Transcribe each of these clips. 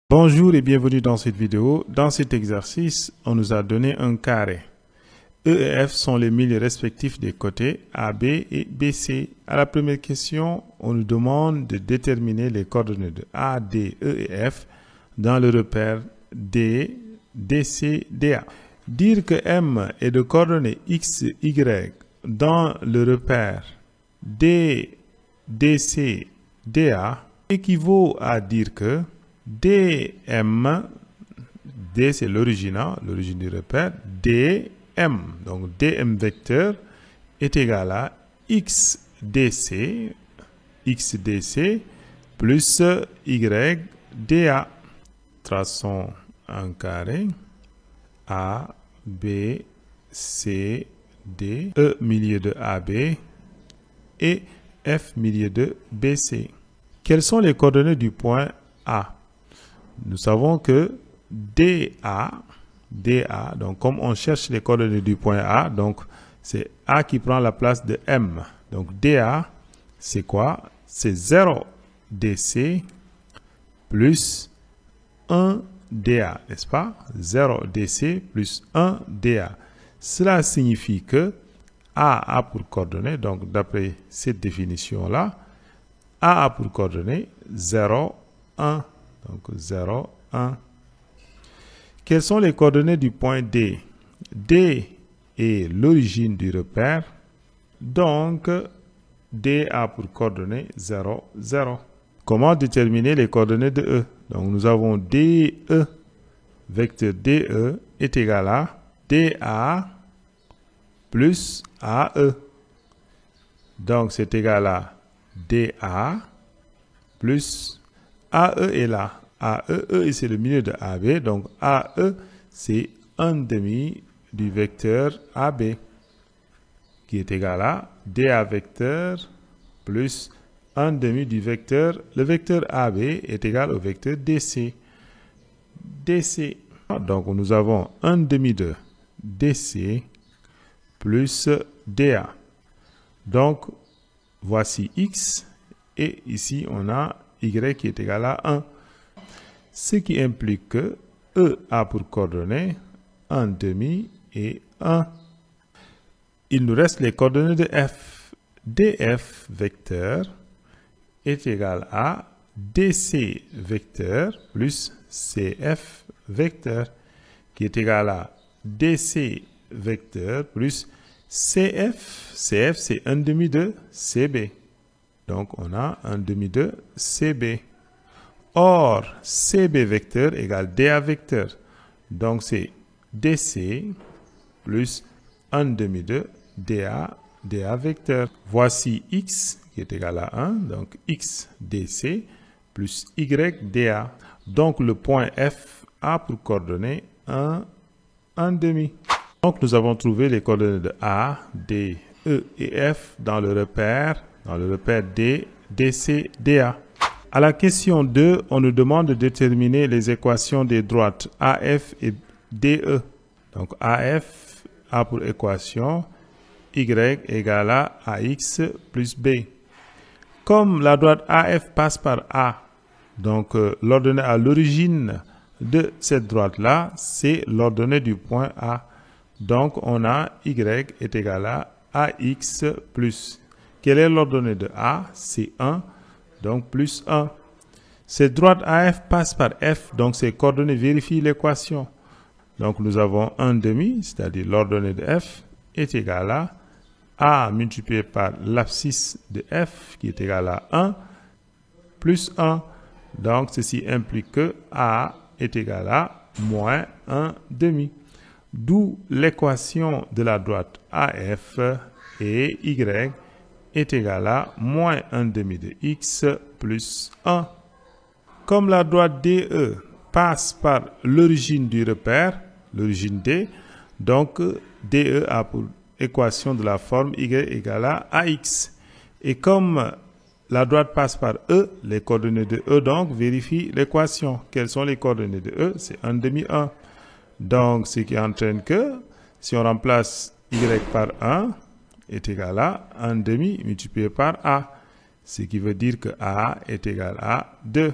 Bonjour et bienvenue dans cette vidéo. Dans cet exercice, on nous a donné un carré. E et F sont les milieux respectifs des côtés AB et BC. À la première question, on nous demande de déterminer les coordonnées de A, D, E et F dans le repère D, DC, DA. Dire que M est de coordonnées X, Y dans le repère D, DC, DA équivaut à dire que DM, D c'est l'origine du repère, DM, donc DM vecteur est égal à XDC plus YDA. Traçons un carré, A, B, C, D, E milieu de AB et F milieu de BC. Quelles sont les coordonnées du point A? Nous savons que DA, donc comme on cherche les coordonnées du point A, donc c'est A qui prend la place de M. Donc DA, c'est quoi? C'est 0 DC plus 1 DA, n'est-ce pas? 0 DC plus 1 DA. Cela signifie que A a pour coordonnées, donc d'après cette définition-là, A a pour coordonnées 0, 1. Donc 0, 1. Quelles sont les coordonnées du point D? D est l'origine du repère. Donc D a pour coordonnées 0, 0. Comment déterminer les coordonnées de E? Donc nous avons DE, vecteur DE est égal à DA plus AE. Donc c'est égal à DA plus AE est là. AE, c'est le milieu de AB. Donc AE, c'est 1/2 du vecteur AB qui est égal à DA vecteur plus 1/2 du vecteur. Le vecteur AB est égal au vecteur DC. DC. Donc nous avons 1/2 de DC plus DA. Donc voici X et ici on a Y qui est égal à 1. Ce qui implique que E a pour coordonnées 1/2 et 1. Il nous reste les coordonnées de F. DF vecteur est égal à DC vecteur plus CF vecteur qui est égal à DC vecteur plus CF. CF c'est 1/2 de CB. Donc, on a 1/2 de CB. Or, CB vecteur égale DA vecteur. Donc, c'est DC plus 1/2 de DA vecteur. Voici X qui est égal à 1. Donc, X DC plus Y DA. Donc, le point F a pour coordonnées 1, 1/2. Donc, nous avons trouvé les coordonnées de A, D, E et F dans le repère D, DC, DA. À la question 2, on nous demande de déterminer les équations des droites AF et DE. Donc AF a pour équation Y égale à AX plus B. Comme la droite AF passe par A, donc l'ordonnée à l'origine de cette droite-là, c'est l'ordonnée du point A. Donc on a Y est égal à AX plus. Quelle est l'ordonnée de A? C'est 1, donc plus 1. Cette droite AF passe par F, donc ces coordonnées vérifient l'équation. Donc nous avons 1/2, c'est-à-dire l'ordonnée de F est égale à A multiplié par l'abscisse de F qui est égal à 1 plus 1. Donc ceci implique que A est égal à moins 1/2. D'où l'équation de la droite AF et Y est égal à moins 1/2 de X plus 1. Comme la droite DE passe par l'origine du repère, l'origine D, donc DE a pour équation de la forme Y égale à AX. Et comme la droite passe par E, les coordonnées de E donc vérifient l'équation. Quelles sont les coordonnées de E? C'est 1/2, 1. Donc ce qui entraîne que si on remplace Y par 1, est égal à 1/2 multiplié par A, ce qui veut dire que A est égal à 2.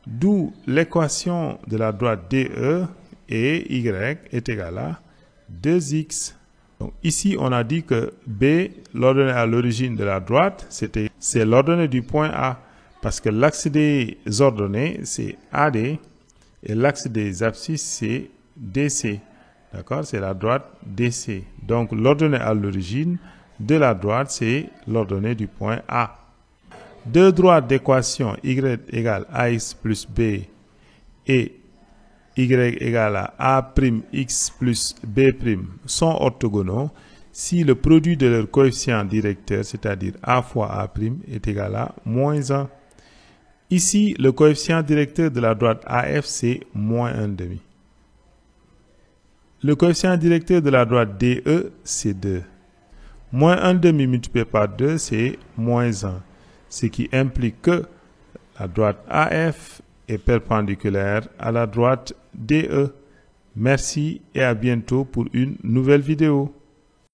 D'où l'équation de la droite DE et Y est égale à 2x. Donc ici, on a dit que B, l'ordonnée à l'origine de la droite, c'est l'ordonnée du point A. Parce que l'axe des ordonnées, c'est AD, et l'axe des abscisses, c'est DC. D'accord? C'est la droite DC. Donc l'ordonnée à l'origine de la droite, c'est l'ordonnée du point A. Deux droites d'équation y égale ax plus b et y égale à a'x plus b' sont orthogonaux si le produit de leur coefficient directeur, c'est-à-dire a fois a', est égal à moins 1. Ici, le coefficient directeur de la droite AF, c'est moins 1,5. Le coefficient directeur de la droite DE, c'est 2. Moins 1,5 multiplié par 2, c'est moins 1. Ce qui implique que la droite AF est perpendiculaire à la droite DE. Merci et à bientôt pour une nouvelle vidéo.